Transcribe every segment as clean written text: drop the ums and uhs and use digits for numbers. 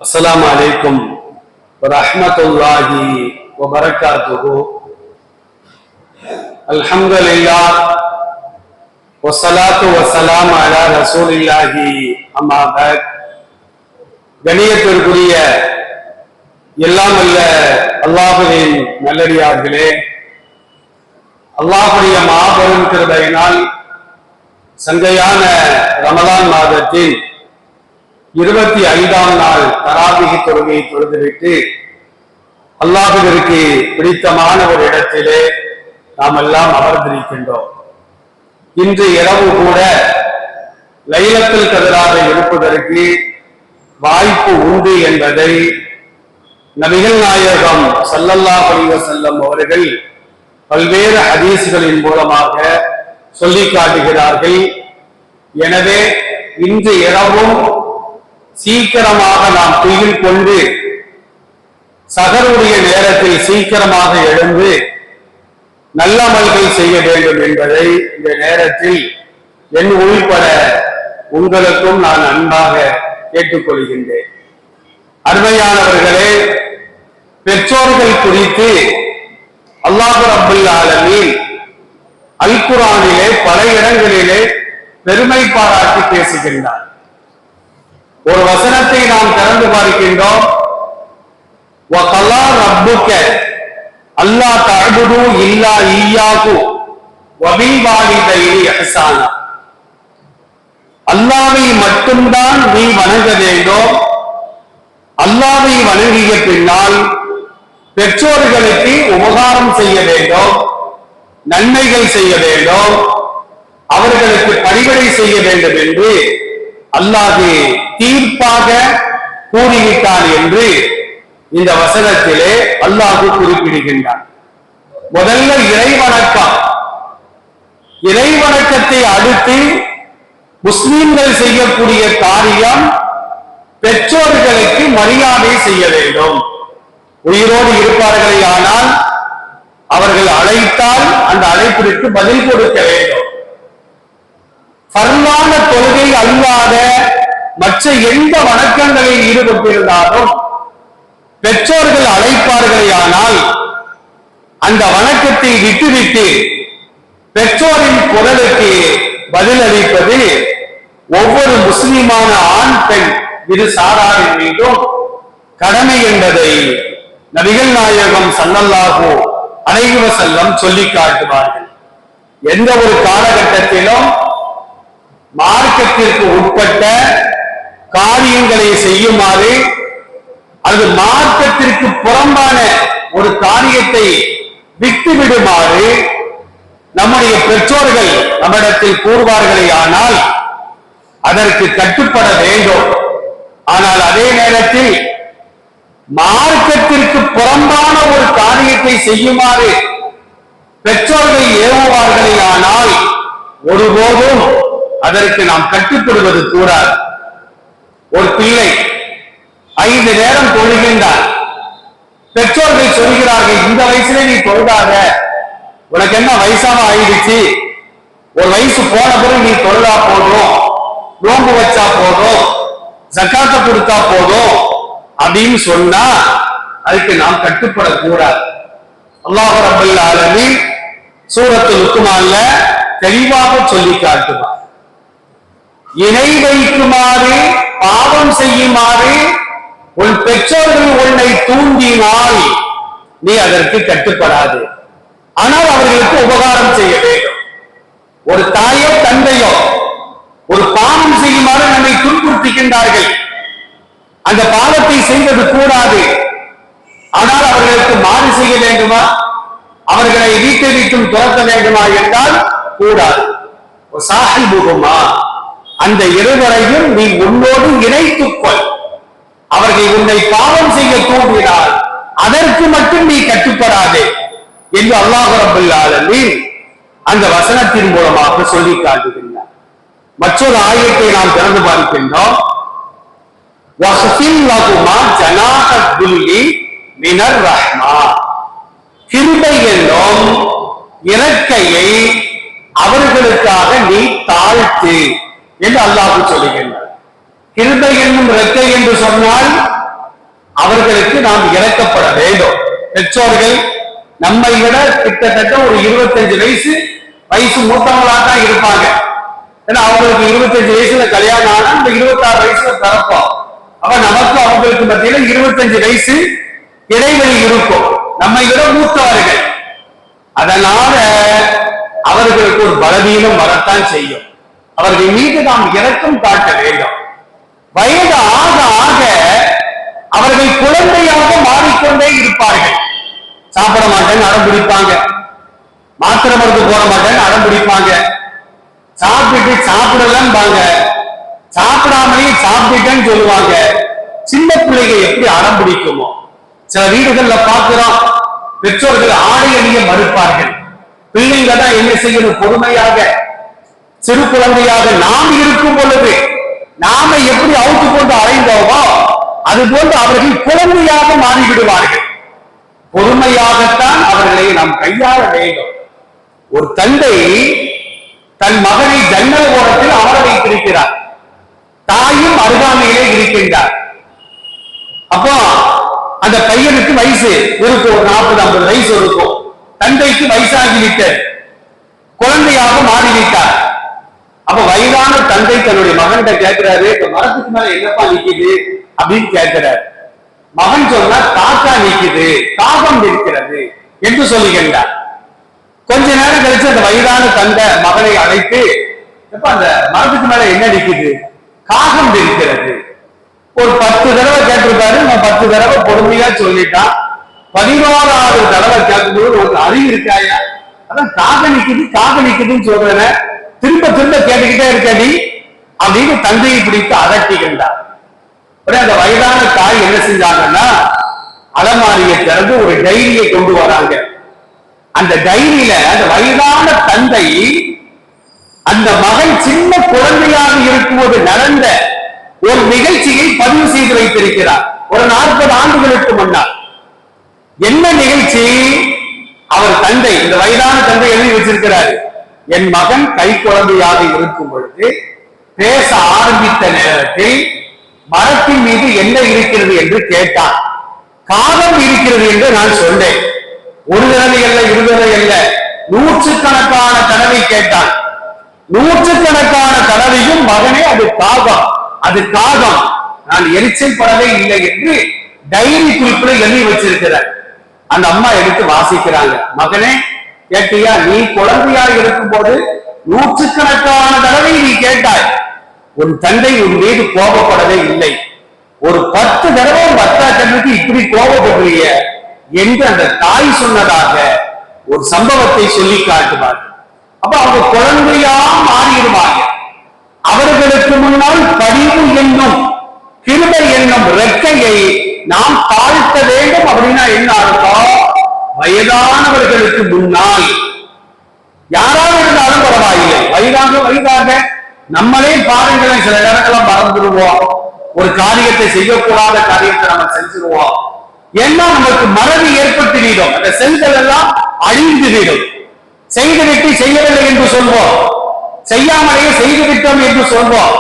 السلام عليكم ورحمة الله وبركاته. الحمد لله والصلاة والسلام على رسول الله. أما بعد, கணியத்திற்குரிய எல்லாம் அல்ல அல்லாஹ்வின் நல்லடியார்களே, அல்லாஹ்வுடைய மாபெரும் கிருபையினால் சங்கையான ரமலான் மாதத்தின் 25ஆம் நாள் தராபிஹ் தொழுகையை தொழுதுவிட்டு அல்லாஹ்விற்கு பிடித்தமான ஒரு இடத்திலே நாம் எல்லாம் அமர்ந்திருக்கின்றோம். இன்று இரவு கூட லைலத்துல் கத்ராக இருப்பதற்கு வாய்ப்பு உண்டு என்பதை நபிகள் நாயகம் ஸல்லல்லாஹு அலைஹி வஸல்லம் அவர்கள் பல்வேறு ஹதீஸ்களின் மூலமாக சொல்லி காட்டுகிறார்கள். எனவே இன்று இரவும் சீக்கிரமாக நாம் துயில் கொண்டு சஹருடைய நேரத்தில் சீக்கிரமாக எழுந்து நல்லமல்கள் செய்ய வேண்டும் என்பதை இந்த நேரத்தில் என் உள்பட உங்களுக்கும் நான் அன்பாக கேட்டுக்கொள்கின்றேன். அருமையானவர்களே, பெற்றோர்கள் குறித்து அல்லாஹ் ரப்பல் ஆலமீன் அல் குர்ஆனிலே பல இடங்களிலே பெருமை பாராட்டி பேசுகின்றார். ஒரு வசனத்தை நாம் திறந்து பார்க்கின்றோம். வகலா ரப்புக அல்லா தஅபுது இல்லா இய்யாஹு வபில் வாலிதைனி இஹ்சானா. அல்லாஹ்வை மட்டும்தான் நீ வணங்க வேண்டும். அல்லாஹ்வை வணங்கிய பின்னால் பெற்றோர்களுக்கு உபகாரம் செய்ய வேண்டும், நன்மைகள் செய்ய வேண்டும், அவர்களுக்கு பணிவிடை செய்ய வேண்டும் என்று அல்லாஹ் தீர்ப்பாக கூறிவிட்டான் என்று இந்த வசனத்திலே அல்லாஹ் குறிப்பிடுகின்றான். முதல்ல இறைவணக்கம். இறைவணக்கத்தை அடுத்து முஸ்லிம்கள் செய்யக்கூடிய காரியம் பெற்றோர்களுக்கு மரியாதை செய்ய வேண்டும். உயிரோடு இருப்பார்களே ஆனால் அவர்கள் அழைத்தால் அந்த அழைப்பிற்கு பதில் கொடுக்க வேண்டும். ஃபர்லான தொழுகை அல்லாத மற்ற எந்த வணக்கங்களில் ஈடுபட்டிருந்தாலும் பெற்றோர்கள் அழைப்பார்களே ஆனால் அந்த வணக்கத்தை விட்டுவிட்டு பெற்றோரின் குரலுக்கு பதிலளிப்பது ஒவ்வொரு முஸ்லிமான ஆண் பெண் இரு சாராரின் மீதும் கடமை என்பதை நபிகள் நாயகம் ஸல்லல்லாஹு அலைஹி வஸல்லம் சொல்லி காட்டுவார்கள். எந்த ஒரு காலகட்டத்திலும் மார்க்கத்திற்கு உட்பட்ட காரியங்களை செய்யுமாறு, அது மார்க்கத்திற்கு புறம்பான ஒரு காரியத்தை விட்டுவிடுமாறு நம்முடைய பெற்றோர்கள் நம்மிடத்தில் கூறுவார்களே ஆனால் அதற்கு கட்டுப்பட வேண்டும். ஆனால் அதே நேரத்தில் மார்க்கத்திற்கு புறம்பான ஒரு காரியத்தை செய்யுமாறு பெற்றோர்கள் ஏவுவார்களே ஆனால் ஒருபோதும் அதற்கு நாம் கட்டுப்படுவது கூடாது. ஒரு பிள்ளை 5 நேரம் தொழுகின்றார். பெற்றோர்கள் சொல்கிறார்கள், இந்த வயசுல நீ தொழுதாத, உனக்கு என்ன வயசாக ஆயிடுச்சு, ஒரு வயசு போன பிறகு நீ தொழுதா போதும், நோன்பு வச்சா போதும், ஜக்காத்தை கொடுத்தா போதும் அப்படின்னு சொன்னா அதுக்கு நாம் கட்டுப்படக்கூடாது. அல்லாஹ் ரப்பல் ஆலமீன் சூரத்துல் லுக்மான்ல தெளிவாக சொல்லி காட்டுவார். இணை வைக்குமாறு, பாவம் செய்யுமாறு உன் பெற்றோர்கள் உன்னை தூண்டினால் நீ அதற்கு கட்டுப்படாது. ஆனால் அவர்களுக்கு உபகாரம் செய்ய வேண்டும். ஒரு தாயோ தந்தையோ ஒரு பாவம் செய்யுமாறு நம்மை துன்புறுத்துகின்றார்கள். அந்த பாவத்தை செய்வது கூடாது. ஆனால் அவர்களுக்கு மாறு செய்ய வேண்டுமா, அவர்களை வீட்டை வீட்டும் துரத்த வேண்டுமா என்றால் கூடாது. சாஹிபுகுமா, அந்த இருவரையும் நீ உன்னோடு இணைத்துக் கொள். அவர்கள் உன்னை பாவம் செய்ய தூண்டினால் அதற்கு மட்டும் நீ கட்டுப்படாதே என்று அல்லாஹ் ரப்பல் ஆலமீன் அந்த வசனத்தின் மூலமாக சொல்லி காட்டுகின்றார். மற்றொரு ஆயத்தை நாம் திறந்து பார்க்கின்றோம். வஹ்ஃபில் லஹுமா ஜனாஹ துல்லி மினர் ரஹ்மா. கிருபை என்னும் இறக்கையை அவர்களுக்காக நீ தாழ்த்து என்று அல்லாஹ் சொல்லுகின்றார். கிருபை என்னும் இறக்கை என்று சொன்னால் அவர்களுக்கு நாம் இறக்கப்பட வேண்டும். பெற்றோர்கள் நம்மை விட கிட்டத்தட்ட ஒரு 25 வயசு மூத்தவங்களா தான் இருப்பாங்க. ஏன்னா அவங்களுக்கு 25 வயசுல கல்யாணம் ஆனா இந்த 26 வயசுல பிறப்போம். அப்ப நமக்கு அவங்களுக்கு மத்தியில 25 வயசு இடைவெளி இருக்கும், நம்மை விட மூத்தவர்கள். அதனால அவர்களுக்கு ஒரு பலவீனம் வரத்தான் செய்யும். அவர்கள் மீது நாம் இரக்கம் காட்ட வேண்டும். வயது ஆக ஆக அவர்கள் குழந்தையாக மாறிக்கொண்டே இருப்பார்கள். சாப்பிட மாட்டேன்னு அடம் பிடிப்பாங்க, மாத்திரை மருந்து போட மாட்டேன்னு அடம் பிடிப்பாங்க, சாப்பிட்டு சாப்பிடலம்பாங்க, சாப்பிடாமலே சாப்பிட்டுட்டேன்னு சொல்லுவாங்க. சின்ன பிள்ளைங்க எப்படி அடம் பிடிக்குமோ. சில வீடுகள்ல பார்க்கிறோம், பெற்றோர்கள் ஆடை அணிய மறுப்பார்கள். பிள்ளைங்க தான் என்ன செய்யணும், பொறுமையாக சிறு குழந்தையாக நாம் இருக்கும் பொழுது நாம எப்படி அவுத்து கொண்டு அடைந்தோமோ அது போன்று அவர்கள் குழந்தையாக மாறிவிடுவார்கள். பொறுமையாகத்தான் அவர்களை நாம் கையாள வேண்டும். ஒரு தந்தை தன் மகனை ஜன்னல் ஓரத்தில் அமர வைத்திருக்கிறார், தாயும் அருகாமையிலே இருக்கின்றார். அப்போ அந்த பையனுக்கு வயசு இருக்கும், ஒரு 40-50 வயசு இருக்கும். தந்தைக்கு வயசாகிவிட்டது, குழந்தையாக மாறிவிட்டார். அப்ப வயதான தந்தை தன்னுடைய மகன்கிட்ட கேட்கிறாரு, இப்ப மரத்துக்கு மேல என்னப்பா நிக்குது அப்படின்னு கேட்கிறார். மகன் சொன்னா காக்கா நிக்குது, காகம் இருக்கிறது என்று சொல்லுகின்றார். கொஞ்ச நேரம் கழிச்சு அந்த வயதான தந்தை மகனை அழைத்து, இப்ப அந்த மரத்துக்கு மேல என்ன நிக்குது, காகம் இருக்கிறது. ஒரு 10 தடவை கேட்டிருப்பாரு, நான் 10 தடவை பொறுமையா சொல்லிட்டான். 11வது தடவை கேட்கும்போது ஒரு அறிவு இருக்காயா, அதான் காக நிக்குதுன்னு சொல்றேன், திரும்ப திரும்ப கேட்டுக்கிட்டே இருக்கடி அப்படின்னு தந்தையை பிடித்து அதட்டிக்கின்றார். அந்த வயதான தாய் என்ன செஞ்சாங்கன்னா, அலமாரியை திறந்து ஒரு டைரியை கொண்டு வராங்க. அந்த டைரியில அந்த வயதான தந்தை அந்த மகன் சின்ன குழந்தையாக இருக்கும்போது நடந்த ஒரு நிகழ்ச்சியை பதிவு செய்து வைத்திருக்கிறார். ஒரு 40 ஆண்டுகளுக்கு முன்னால் என்ன நிகழ்ச்சி, அவர் தந்தை, இந்த வயதான தந்தை எழுதி வச்சிருக்கிறார். என் மகன் கை குழந்தையாக இருக்கும் பொழுது பேச ஆரம்பித்த நேரத்தில் மரத்தின் மீது என்ன இருக்கிறது என்று கேட்டான். காகம் இருக்கிறது என்று நான் சொன்னேன். ஒரு தடவை அல்ல, 2 தடவை அல்ல, 100கணக்கான தடவை கேட்டான். 100கணக்கான தடவையும் மகனே அது காகம், அது காகம், நான் எரிச்சல் படவே இல்லை என்று டைரி குறிப்பில் எழுதி வச்சிருக்கிறார். அந்த அம்மா எடுத்து வாசிக்கிறாங்க. மகனே கேட்டியா, நீ குழந்தையாக இருக்கும் போது 100கணக்கான தடவை நீ கேட்டாய், உன் தந்தை உன் மீது கோபப்படவே இல்லை. ஒரு 10 தடவை பத்தாட்டத்துக்கு இப்படி கோபப்படுறிய என்று அந்த தாய் சொன்னதாக ஒரு சம்பவத்தை சொல்லி காட்டுவார். அப்ப அவங்க குழந்தையா மாறிடுவாங்க. அவர்களுக்கு முன்னால் பரிவு என்னும் கிருபை என்னும் ரெக்கையை நாம் தாழ்த்த வேண்டும். அப்படின்னா என்ன அர்த்தம், வயதானவர்களுக்கு முன்னால் யாராவது இருந்தாலும் பரவாயில்லை, வயதாக நம்மளே பாருங்களேன், சில நேரங்கள்லாம் மறந்துடுவோம், ஒரு காரியத்தை செய்யக்கூடாத காரியத்தை நம்ம செஞ்சிருவோம். ஏன்னா நமக்கு மறதி ஏற்பட்டு விடும், அந்த செல்கள் எல்லாம் அழிந்து விடும். செய்துவிட்டு செய்யவில்லை என்று சொல்வோம், செய்யாமலேயே செய்துவிட்டோம் என்று சொல்வோம்.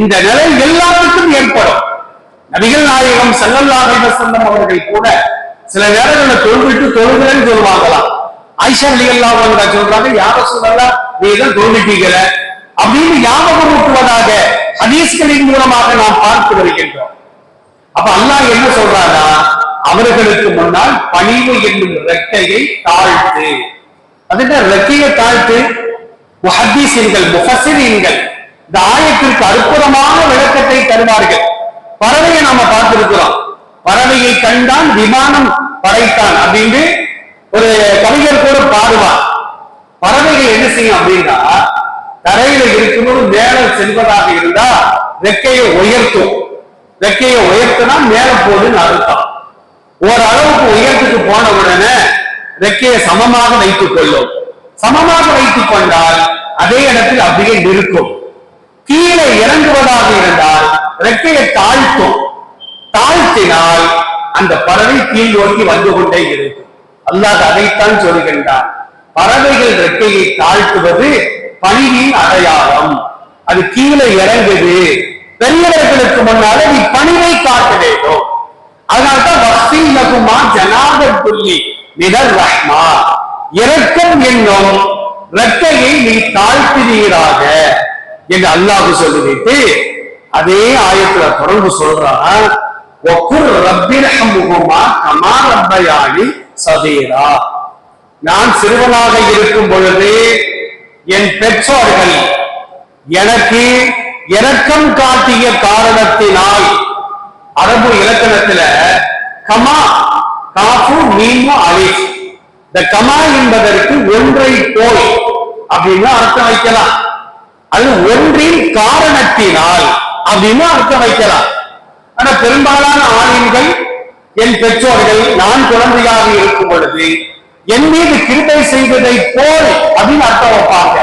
இந்த நிலை எல்லாத்துக்கும் ஏற்படும். நபிகள் நாயகம் ஸல்லல்லாஹு அலைஹி வஸல்லம் அவர்கள் கூட சில நேரங்களில் தொழுவிட்டு தொழுகிறேன்னு சொல்லுவாங்களாம். ஆயிஷா ரலியல்லாஹு அன்ஹா சொல்றாங்க, யா ரசூலல்லாஹ் நீ தான் தொழுவிட்டீங்கள அப்படின்னு ஞாபகம் ஊட்டுவதாக ஹதீஸ்களின் மூலமாக நாம் பார்த்து வருகின்றோம். அப்ப அல்லாஹ் என்ன சொல்றானா, அவர்களுக்கு முன்னால் பணிவு என்னும் ரெக்கையை தாழ்த்து. அதுக்கு ரெக்கையை தாழ்த்து. முஹத்தீஸீன்கள், முஃபஸ்ஸிரீன்கள் இந்த ஆயத்திற்கு அற்புதமான விளக்கத்தை தருவார்கள். பறவையை நாம பார்த்திருக்கிறோம், பறவையை கண்டான் விமானம் படைத்தான் அப்படின்னு ஒரு கவிஞர் கூட பாடுவார். பறவைகள் என்ன செய்யும் அப்படின்னா, தரையில இருக்கும்போது மேல செல்வதாக இருந்தா ரெக்கையை உயர்த்தும். ரெக்கையை உயர்த்தினா மேல போகுதுன்னு அர்த்தம். ஓரளவுக்கு உயரத்துக்கு போன உடனே ரெக்கையை சமமாக வைத்துக் கொள்ளும். சமமாக வைத்துக் கொண்டால் அதே இடத்தில் அப்படியே நிற்கும். கீழே இறங்குவதாக இருந்தால் ரெக்கையை தாழ்த்தும். தாழ்த்தினால் அந்த பறவை கீழ் நோக்கி வந்து கொண்டே இருக்கும். அல்லாஹ் அதைத்தான் சொல்கின்றான், பறவைகள் ரெக்கையை தாழ்த்துவது பணிவின் அடையாளம். அது கீழே இறங்குது. பெரியவர்களுக்கு முன்னால நீ பணிவை காட்ட வேண்டும். அதனால் லகுமா ஜனாதல் புள்ளி மினர் ரஹ்மா, இரக்கம் என்னும் ரெக்கையை நீ தாழ்த்தினீராக என்று அல்லாஹ் சொல்லிவிட்டு அதே ஆயத்துல தொடர்பு சொல்றான், நான் சிறுவனாக இருக்கும் பொழுது என் பெற்றோர்கள் எனக்கு இரக்கம் காட்டிய காரணத்தினால், அரபு இலக்கணத்துல கமா காஃபு மீமு அலிஃப், இந்த கமா என்பதற்கு ஒன்றை போல் அப்படின்னு அர்த்தம் வைக்கலாம், அது ஒன்றின் காரணத்தினால் அப்படின்னு அர்த்தம் வைக்கலாம். ஆனா பெரும்பாலான ஆலிம்கள் என் பெற்றோர்கள் நான் குழந்தையாக இருக்கும் பொழுது என் மீது கிருபை செய்வதை போல் அப்படின்னு அர்த்தம் வைப்பாங்க.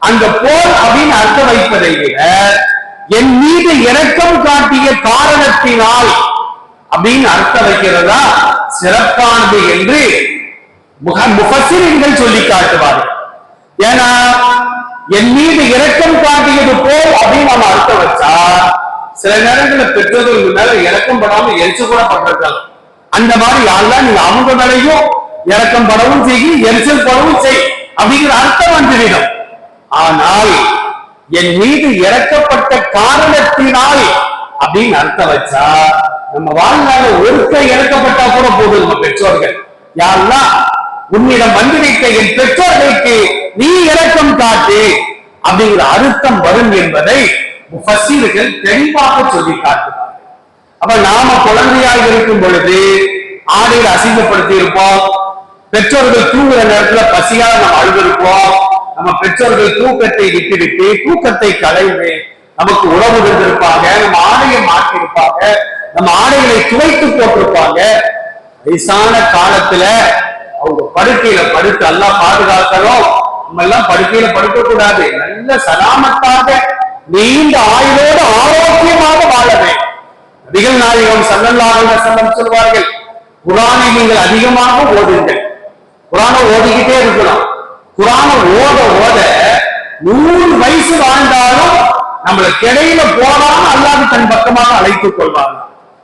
அந்த போல் அப்படின்னு அர்த்தம் வைப்பதை விட என் மீது இரக்கம் காட்டிய காரணத்தினால் அப்படின்னு அர்த்தம் வைக்கிறதா சிறப்பானது என்று முஃபஸ்ஸிரீன்கள் சொல்லி காட்டுவார்கள். ஏன்னா என் மீது இரக்கம் காட்டியது போல் அப்படின்னு நம்ம அர்த்தம் வச்சா சில நேரங்களில் பெற்றோர்கள் மேல இரக்கம் படாம எரிச்சு கூட பட்டிருக்கலாம். அந்த மாதிரி யாரெல்லாம் நீங்க அவங்க மேலையும் இரக்கம் படவும் செய்யும் எரிச்சல் படவும் செய் அப்படிங்கிற அர்த்தம் வந்துவிடும். ஆனால் என் மீது இறக்கப்பட்ட காரணத்தினால் அப்படின்னு அர்த்தம் வச்சா நம்ம வாழ்நாள் ஒருக்க இறக்கப்பட்டா கூட போதும். நம்ம பெற்றோர்கள் யாரெல்லாம் உன்னிடம் வந்து வைத்த என் பெற்றோர்களுக்கு நீ இரக்கம் காட்டு அப்படிங்கிற அர்த்தம் வரும் என்பதை முஃபஸ்ஸிர்கள் தெளிவாக சொல்லி காட்டுவார்கள். அப்ப நாம குழந்தையாக இருக்கும் பொழுது ஆடையில் அசிங்கப்படுத்தி இருப்போம், பெற்றோர்கள் தூங்குற நேரத்துல பசியால் நம்ம அழுதிருப்போம், நம்ம பெற்றோர்கள் தூக்கத்தை விட்டுவிட்டு தூக்கத்தை களைந்து நமக்கு உணவு இருந்திருப்பாங்க, நம்ம ஆடையை மாற்றிருப்பாங்க, நம்ம ஆடைகளை துவைத்து போட்டிருப்பாங்க. வயசான காலத்துல அவங்க படுக்கையில படுத்து எல்லாம் பாதுகாக்கணும். நம்ம எல்லாம் படுக்கையில படுக்க கூடாது, நல்ல சலாமத்தாக நீண்ட ஆயுளோடு ஆரோக்கியமாக வாழ வேண்டும். நபிகள் நாயகம் ஸல்லல்லாஹு அலைஹி வஸல்லம் சொல்வார்கள், குர்ஆனை நீங்கள் அதிகமாக ஓதுங்கள். குர்ஆனை ஓதிக்கிட்டே இருக்கணும். குர்ஆனை ஓத ஓத 100 வயசு வாழ்ந்தாலும் நம்மள கிடையில போடாம அல்லாஹ் தன் பக்கமாக அழைத்துக் கொள்வாங்க.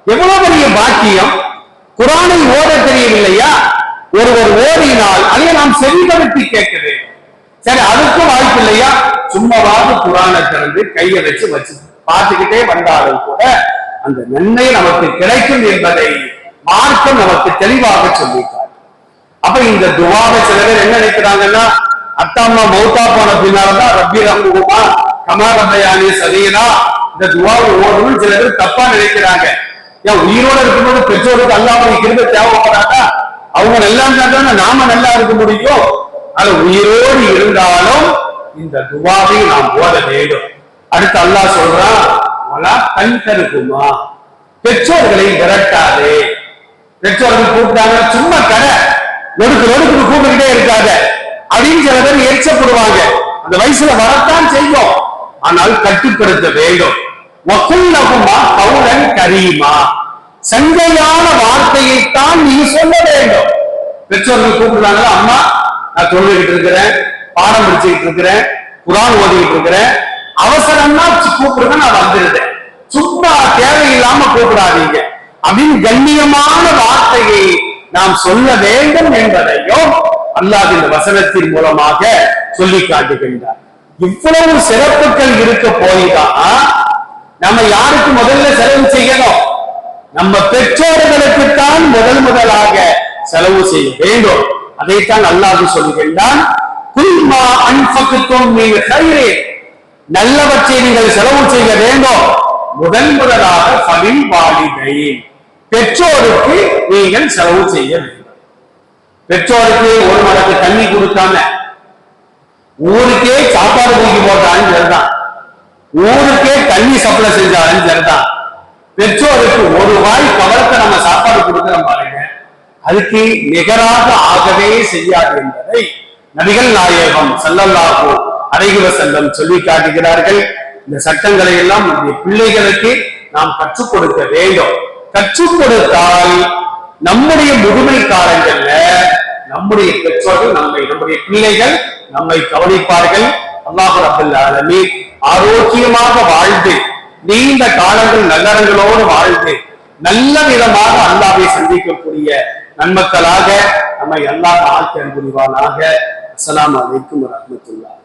எவ்வளவு பெரிய பாக்கியம்! குர்ஆனை ஓத தெரியவில்லையா? ஒருவர் ஓடினால் அதை நாம் செவிப்படுத்தி கேட்க வேண்டும். சரி, அதுக்கும் வாய்ப்பு இல்லையா? சும்மாவாவது குர்ஆனை திறந்து கையை வச்சு பார்த்துக்கிட்டே வந்தாலும் கூட அந்த நன்மை நமக்கு கிடைக்கும் என்பதை மார்க்கம் நமக்கு தெளிவாக சொல்லிட்டார். அப்ப இந்த துவாவை சில பேர் என்ன நினைக்கிறாங்கன்னா, அத்தா அம்மா மௌத்தா போன பின்னால்தான் ரப்பி ரஹ்முஹுமா கமா ரப்பயானி சகீரா இந்த துவாவை ஓடணும்னு சில பேர் தப்பா நினைக்கிறாங்க. ஏன் உயிரோட இருக்கும்போது பெற்றோருக்கு அல்லாஹ்வுடைய கிருபை தேவைப்படாதா? அவங்க நல்லா இருந்தா நாம நல்லா இருக்க முடியும். அது உயிரோடு இருந்தாலும் இந்த துவாவை நாம் ஓத வேண்டும். அடுத்து அல்லாஹ் சொல்றான், கண் கருக்குமா, பெற்றோர்களை விரட்டாதே. பெற்றோர்கள் கூப்பிட்டாங்க சும்மா கடை நொடுக்கு நொடுக்கு கூப்பிட்டுக்கிட்டே இருக்காத அப்படின்னு சில பேர் எரிச்சப்படுவாங்க. அந்த வயசுல வரத்தான் செய்யும், ஆனால் கட்டுப்படுத்த வேண்டும். வகுல்லகுமா கௌலன் கரீமா, சங்கையான வார்த்தையைத்தான் நீ சொல்ல வேண்டும். பெற்றோர்கள் கூப்பிடுறாங்க, அம்மா நான் சொல்லிக்கிட்டு இருக்கிறேன், பாடம் படிச்சுக்கிட்டு இருக்கிறேன், குர்ஆன் ஓதிக்கிட்டு இருக்கிறேன், அவசரம்னா கூப்பிடுங்க நான் வந்துருந்தேன், சும்மா தேவையில்லாம கூப்பிடாதீங்க அப்படின்னு கண்ணியமான வார்த்தையை நாம் சொல்ல வேண்டும் என்பதையும் அல்லாஹ் இந்த வசனத்தின் மூலமாக சொல்லி காட்டுகின்றார். இவ்வளவு சிறப்புகள் இருக்க போய்தான் நம்ம யாருக்கு முதல்ல செலவு செய்யணும்? நம்ம பெற்றோர்களுக்குத்தான் முதலாக செலவு செய்ய வேண்டும். அதைத்தான் அல்லாஹ் சொல்லுகின்றான், குல்மா அன்ஃபக்தும் மின் கைரின், நல்லவற்றை நீங்கள் செலவு செய்ய வேண்டும். முதலாக ஃபலில் வாலிதைன், பெற்றோருக்கு நீங்கள் செலவு செய்ய வேண்டும். பெற்றோருக்கு ஒரு மடக்கு தண்ணி கொடுக்காம ஊருக்கே சாப்பாடு தூக்கி போட்டாலும் சரிதான், ஊருக்கே தண்ணி சப்ளை செஞ்சாலும் சரிதான், பெற்றோருக்கு ஒரு வாய் கவலத்தை நம்ம சாப்பாடு கொடுக்கிறோம் பாருங்க, அதுக்கு நிகராக ஆகவே செய்யாது என்பதை நபிகள் நாயகம் ஸல்லல்லாஹு அலைஹி வஸல்லம் சொல்லி காட்டுகிறார்கள். இந்த சட்டங்களை எல்லாம் நம்முடைய பிள்ளைகளுக்கு நாம் கற்றுக் கொடுக்க வேண்டும். கற்றுக் கொடுத்தால் நம்முடைய முதுமை காலங்கள்ல நம்முடைய பெற்றோர்கள் நம்முடைய பிள்ளைகள் நம்மை கவனிப்பார்கள். அல்லாஹ் ரப்பல் ஆலமீன் ஆரோக்கியமாக வாழ்ந்து நீண்ட காலங்கள் நல்லறங்களோடு வாழ்ந்து நல்ல விதமாக அல்லாஹ்வை சந்திக்கக்கூடிய நன்மக்களாக நம்மை அல்லாஹ் ஆக்கி அன்புரிவானாக. அஸ்ஸலாமு அலைக்கும் வரஹ்மத்துல்லாஹ்.